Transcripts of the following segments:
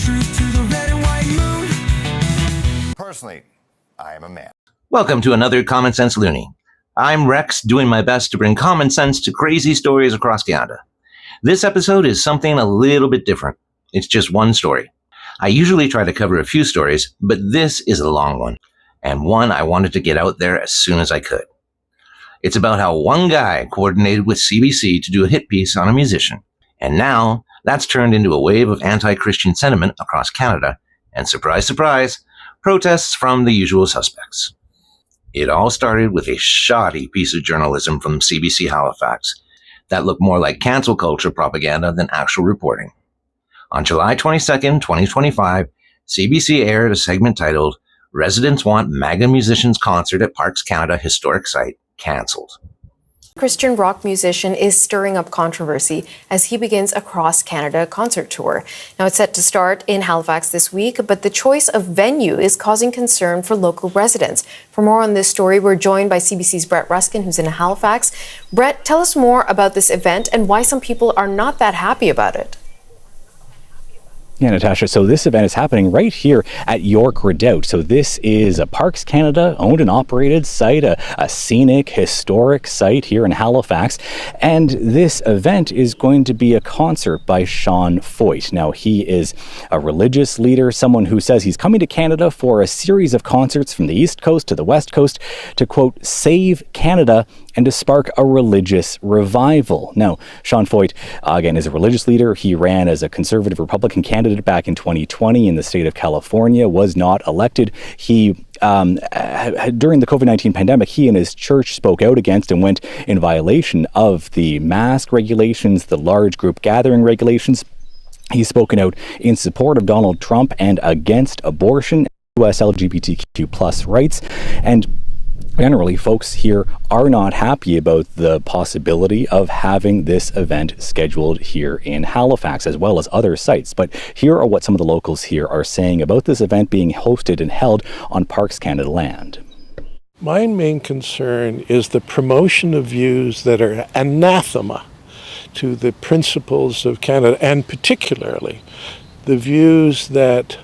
truth to the red and white moon. Personally, I am a man. Welcome to another Common Sense Loony. I'm Rex, doing my best to bring common sense to crazy stories across Canada. This episode is something a little bit different. It's just one story. I usually try to cover a few stories, but this is a long one, and one I wanted to get out there as soon as I could. It's about how one guy coordinated with CBC to do a hit piece on a musician, and now that's turned into a wave of anti-Christian sentiment across Canada, and surprise, surprise, protests from the usual suspects. It all started with a shoddy piece of journalism from CBC Halifax that looked more like cancel culture propaganda than actual reporting. On July 22nd, 2025, CBC aired a segment titled, "Residents Want MAGA Musicians Concert at Parks Canada Historic Site Cancelled." Christian rock musician is stirring up controversy as he begins a cross-Canada concert tour. Now, it's set to start in Halifax this week, but the choice of venue is causing concern for local residents. For more on this story, we're joined by CBC's Brett Ruskin, who's in Halifax. Brett, tell us more about this event and why some people are not that happy about it. Yeah, Natasha, so this event is happening right here at York Redoubt. So this is a Parks Canada owned and operated site, a scenic, historic site here in Halifax. And this event is going to be a concert by Sean Feucht. Now, he is a religious leader, someone who says he's coming to Canada for a series of concerts from the East Coast to the West Coast to, quote, save Canada and to spark a religious revival. Now, Sean Feucht, again, is a religious leader. He ran as a conservative Republican candidate back in 2020 in the state of California, was not elected. He, during the COVID-19 pandemic, he and his church spoke out against and went in violation of the mask regulations, the large group gathering regulations. He's spoken out in support of Donald Trump and against abortion, U.S. LGBTQ plus rights, and generally, folks here are not happy about the possibility of having this event scheduled here in Halifax, as well as other sites. But here are what some of the locals here are saying about this event being hosted and held on Parks Canada land. My main concern is the promotion of views that are anathema to the principles of Canada, and particularly the views that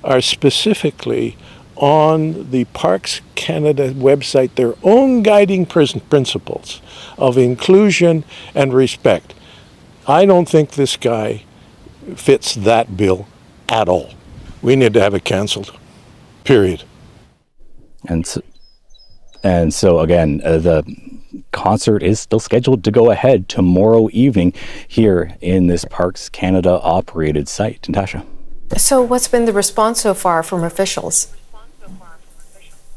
are specifically on the Parks Canada website, their own guiding principles of inclusion and respect. I don't think this guy fits that bill at all. We need to have it cancelled, period. And so again, the concert is still scheduled to go ahead tomorrow evening here in this Parks Canada operated site. Natasha. So what's been the response so far from officials?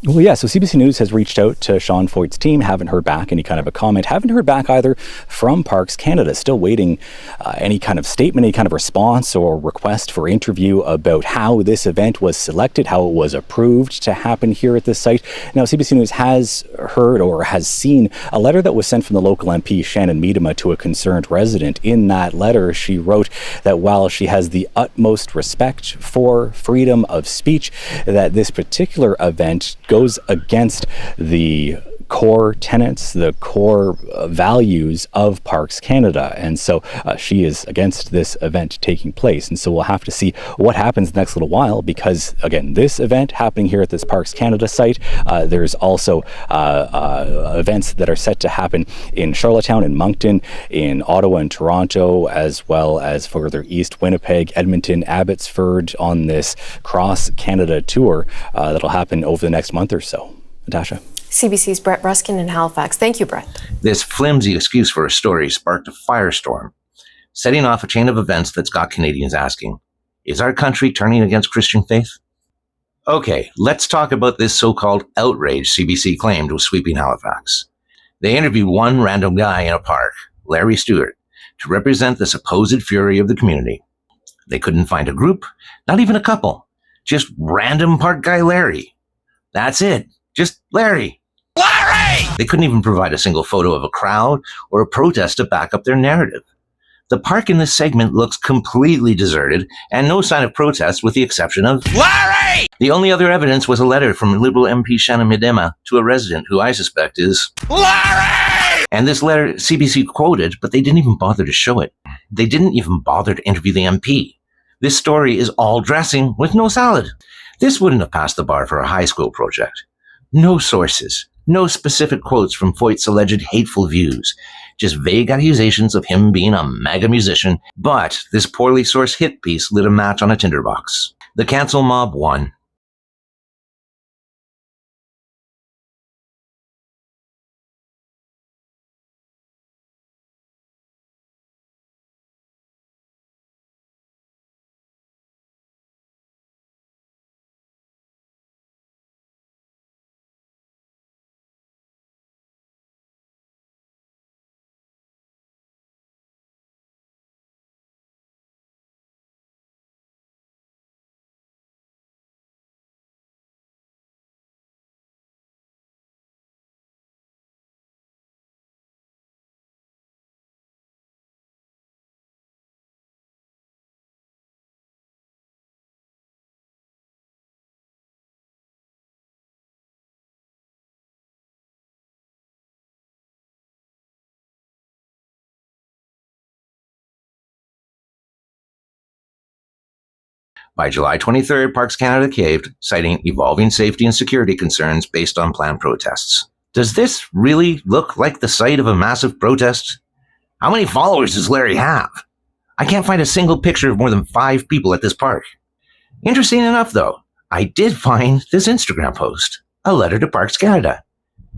Well, yeah, so CBC News has reached out to Sean Feucht's team, haven't heard back any kind of a comment, haven't heard back either from Parks Canada, still waiting any kind of statement, any kind of response or request for interview about how this event was selected, how it was approved to happen here at this site. Now, CBC News has heard or has seen a letter that was sent from the local MP, Shannon Miedema, to a concerned resident. In that letter, she wrote that while she has the utmost respect for freedom of speech, that this particular event goes against the core tenets, the core values of Parks Canada. And so she is against this event taking place. And so we'll have to see what happens the next little while, because, again, this event happening here at this Parks Canada site, there's also events that are set to happen in Charlottetown, in Moncton, in Ottawa and Toronto, as well as further east, Winnipeg, Edmonton, Abbotsford, on this Cross Canada tour that'll happen over the next month or so. Natasha. CBC's Brett Ruskin in Halifax. Thank you, Brett. This flimsy excuse for a story sparked a firestorm, setting off a chain of events that's got Canadians asking, is our country turning against Christian faith? Okay, let's talk about this so-called outrage CBC claimed was sweeping Halifax. They interviewed one random guy in a park, Larry Stewart, to represent the supposed fury of the community. They couldn't find a group, not even a couple, just random park guy Larry. That's it, just Larry. Larry! They couldn't even provide a single photo of a crowd or a protest to back up their narrative. The park in this segment looks completely deserted and no sign of protest with the exception of Larry! The only other evidence was a letter from Liberal MP Shannon Miedema to a resident who I suspect is Larry! And this letter CBC quoted, but they didn't even bother to show it. They didn't even bother to interview the MP. This story is all dressing with no salad. This wouldn't have passed the bar for a high school project. No sources, no specific quotes from Feucht's alleged hateful views, just vague accusations of him being a MAGA musician, but this poorly sourced hit piece lit a match on a tinderbox. The cancel mob won. By July 23rd, Parks Canada caved, citing evolving safety and security concerns based on planned protests. Does this really look like the site of a massive protest? How many followers does Larry have? I can't find a single picture of more than 5 people at this park. Interesting enough, though, I did find this Instagram post, a letter to Parks Canada.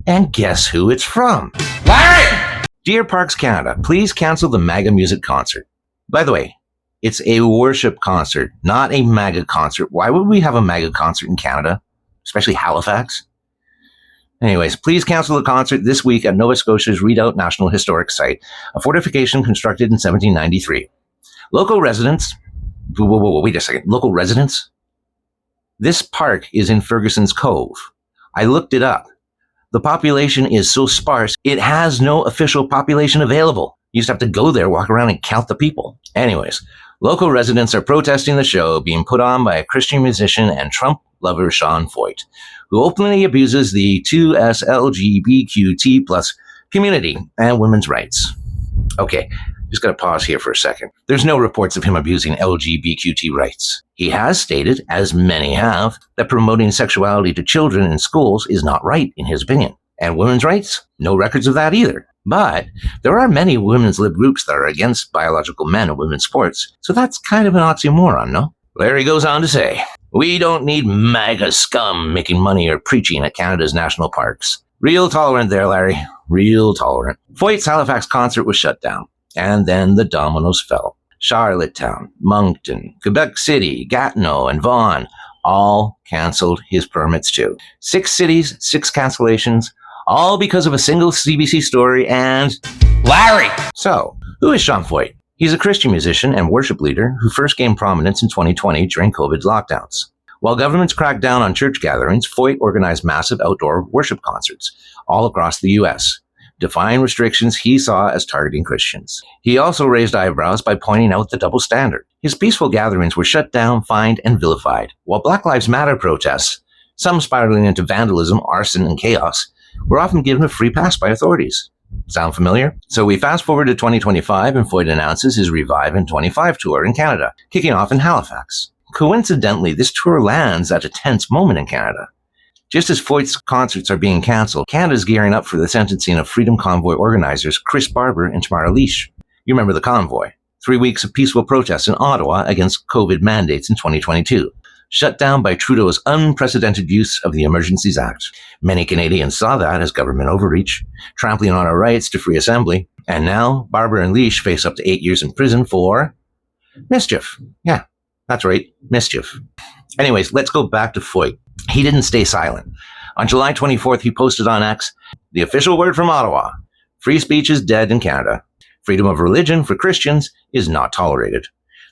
And guess who it's from? Larry! Dear Parks Canada, please cancel the MAGA music concert. By the way, it's a worship concert, not a MAGA concert. Why would we have a MAGA concert in Canada? Especially Halifax? Anyways, please cancel the concert this week at Nova Scotia's Redoubt National Historic Site, a fortification constructed in 1793. Local residents... Wait a second. Local residents? This park is in Ferguson's Cove. I looked it up. The population is so sparse, it has no official population available. You just have to go there, walk around, and count the people. Anyways, local residents are protesting the show being put on by a Christian musician and Trump lover Sean Feucht, who openly abuses the 2SLGBQT plus community and women's rights. Okay, just gotta pause here for a second. There's no reports of him abusing LGBTQT rights. He has stated, as many have, that promoting sexuality to children in schools is not right, in his opinion. And women's rights? No records of that either. But there are many women's lib groups that are against biological men in women's sports, so that's kind of an oxymoron, no? Larry goes on to say, we don't need MAGA scum making money or preaching at Canada's national parks. Real tolerant there, Larry. Real tolerant. Feucht's Halifax concert was shut down, and then the dominoes fell. Charlottetown, Moncton, Quebec City, Gatineau, and Vaughan all canceled his permits too. 6 cities, 6 cancellations, all because of a single CBC story and Larry! So, who is Sean Feucht? He's a Christian musician and worship leader who first gained prominence in 2020 during COVID lockdowns. While governments cracked down on church gatherings, Feucht organized massive outdoor worship concerts all across the U.S., defying restrictions he saw as targeting Christians. He also raised eyebrows by pointing out the double standard. His peaceful gatherings were shut down, fined, and vilified, while Black Lives Matter protests, some spiraling into vandalism, arson, and chaos, were often given a free pass by authorities. Sound familiar? So we fast forward to 2025 and Feucht announces his Revive in 25 tour in Canada, kicking off in Halifax. Coincidentally, this tour lands at a tense moment in Canada. Just as Feucht's concerts are being cancelled, Canada's gearing up for the sentencing of Freedom Convoy organizers Chris Barber and Tamara Leach. You remember the convoy. 3 weeks of peaceful protests in Ottawa against COVID mandates in 2022. Shut down by Trudeau's unprecedented use of the Emergencies Act. Many Canadians saw that as government overreach, trampling on our rights to free assembly. And now, Barber and Leach face up to 8 years in prison for mischief. Yeah, that's right, mischief. Anyways, let's go back to Feucht. He didn't stay silent. On July 24th, he posted on X, the official word from Ottawa, free speech is dead in Canada. Freedom of religion for Christians is not tolerated.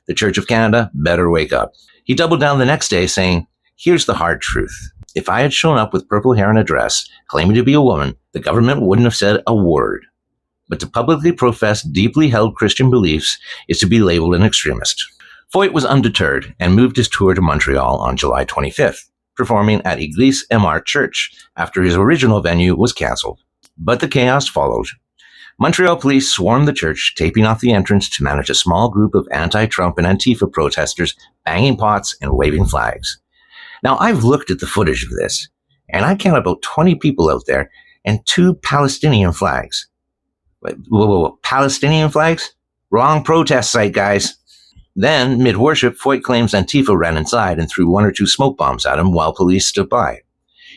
The Church of Canada better wake up. He doubled down the next day saying, here's the hard truth. If I had shown up with purple hair and a dress, claiming to be a woman, the government wouldn't have said a word. But to publicly profess deeply held Christian beliefs is to be labeled an extremist. Feucht was undeterred and moved his tour to Montreal on July 25th, performing at Église MR Church after his original venue was cancelled. But the chaos followed. Montreal police swarmed the church, taping off the entrance to manage a small group of anti-Trump and Antifa protesters banging pots and waving flags. Now, I've looked at the footage of this, and I count about 20 people out there and 2 Palestinian flags. Whoa, Palestinian flags? Wrong protest site, guys. Then, mid-worship, Feucht claims Antifa ran inside and threw 1 or 2 smoke bombs at him while police stood by.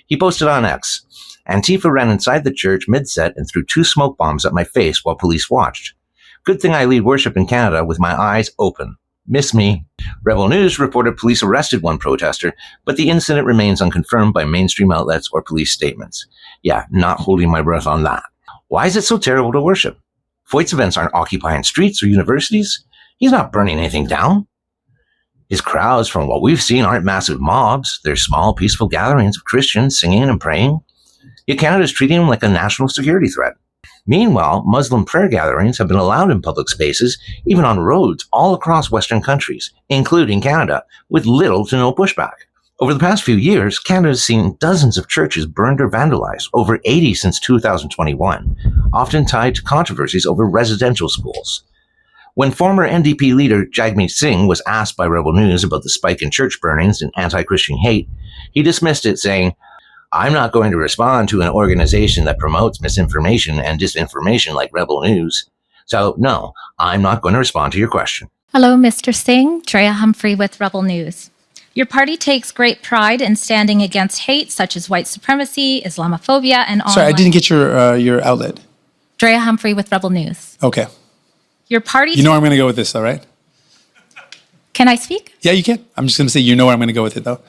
He posted on X, Antifa ran inside the church mid-set and threw 2 smoke bombs at my face while police watched. Good thing I lead worship in Canada with my eyes open. Miss me. Rebel News reported police arrested 1 protester, but the incident remains unconfirmed by mainstream outlets or police statements. Yeah, not holding my breath on that. Why is it so terrible to worship? Feucht's events aren't occupying streets or universities. He's not burning anything down. His crowds, from what we've seen, aren't massive mobs. They're small, peaceful gatherings of Christians singing and praying. Yet Canada's treating him like a national security threat. Meanwhile, Muslim prayer gatherings have been allowed in public spaces, even on roads all across Western countries, including Canada, with little to no pushback. Over the past few years, Canada has seen dozens of churches burned or vandalized, over 80 since 2021, often tied to controversies over residential schools. When former NDP leader Jagmeet Singh was asked by Rebel News about the spike in church burnings and anti-Christian hate, he dismissed it, saying, "I'm not going to respond to an organization that promotes misinformation and disinformation like Rebel News. So, no, I'm not going to respond to your question." Hello, Mr. Singh. Drea Humphrey with Rebel News. Your party takes great pride in standing against hate such as white supremacy, Islamophobia, and online... Sorry, I didn't get your outlet. Drea Humphrey with Rebel News. Okay. Your party... You know where I'm going to go with this, though, right? Can I speak? Yeah, you can. I'm just going to say you know where I'm going to go with it, though.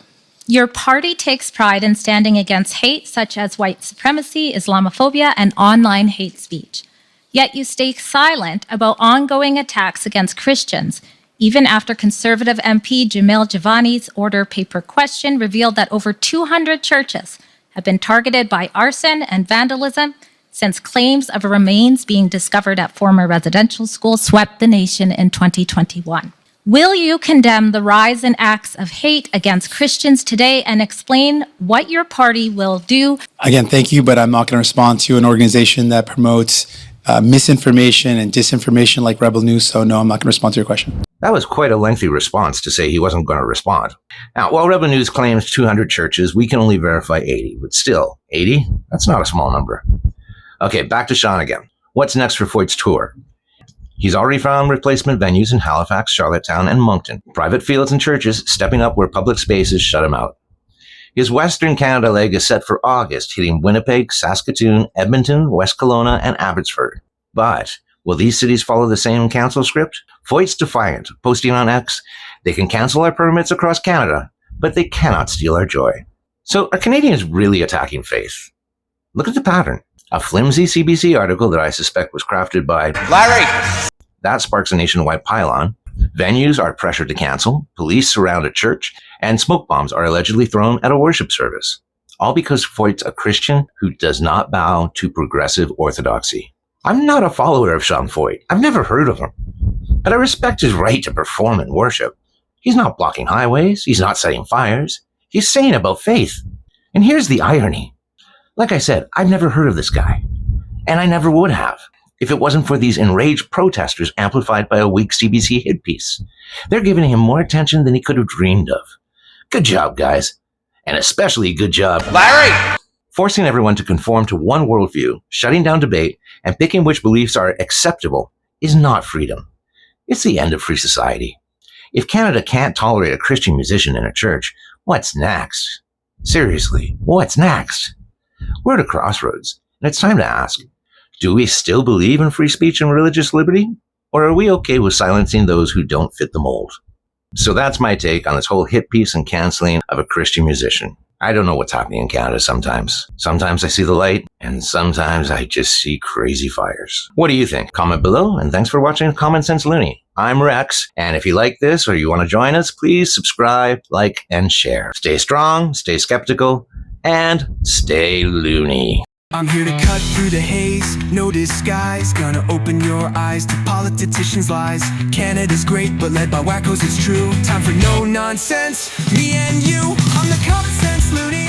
Your party takes pride in standing against hate such as white supremacy, Islamophobia, and online hate speech. Yet you stay silent about ongoing attacks against Christians, even after Conservative MP Jamil Javani's order paper question revealed that over 200 churches have been targeted by arson and vandalism since claims of remains being discovered at former residential schools swept the nation in 2021. Will you condemn the rise in acts of hate against Christians today and explain what your party will do? Again, thank you, but I'm not going to respond to an organization that promotes misinformation and disinformation like Rebel News, so no, I'm not going to respond to your question. That was quite a lengthy response to say he wasn't going to respond. Now, while Rebel News claims 200 churches, we can only verify 80, but still, 80? That's not a small number. Okay, back to Sean again. What's next for Feucht's tour? He's already found replacement venues in Halifax, Charlottetown, and Moncton. Private fields and churches stepping up where public spaces shut him out. His Western Canada leg is set for August, hitting Winnipeg, Saskatoon, Edmonton, West Kelowna, and Abbotsford. But will these cities follow the same cancel script? Feucht's defiant, posting on X, "They can cancel our permits across Canada, but they cannot steal our joy." So are Canadians really attacking faith? Look at the pattern. A flimsy CBC article that I suspect was crafted by Larry. That sparks a nationwide pile-on. Venues are pressured to cancel, police surround a church, and smoke bombs are allegedly thrown at a worship service. All because Feucht's a Christian who does not bow to progressive orthodoxy. I'm not a follower of Sean Feucht. I've never heard of him. But I respect his right to perform and worship. He's not blocking highways. He's not setting fires. He's saying about faith. And here's the irony. Like I said, I've never heard of this guy. And I never would have, if it wasn't for these enraged protesters amplified by a weak CBC hit piece. They're giving him more attention than he could have dreamed of. Good job, guys. And especially good job, Larry! Forcing everyone to conform to one worldview, shutting down debate, and picking which beliefs are acceptable is not freedom. It's the end of free society. If Canada can't tolerate a Christian musician in a church, what's next? Seriously, what's next? We're at a crossroads, and it's time to ask, do we still believe in free speech and religious liberty? Or are we okay with silencing those who don't fit the mold? So that's my take on this whole hit piece and canceling of a Christian musician. I don't know what's happening in Canada sometimes. Sometimes I see the light, and sometimes I just see crazy fires. What do you think? Comment below, and thanks for watching Common Sense Loony. I'm Rex, and if you like this or you want to join us, please subscribe, like, and share. Stay strong, stay skeptical, and stay loony. I'm here to cut through the haze, no disguise. Gonna open your eyes to politicians' lies. Canada's great, but led by wackos, it's true. Time for no nonsense, me and you. I'm the Common Sense Loony.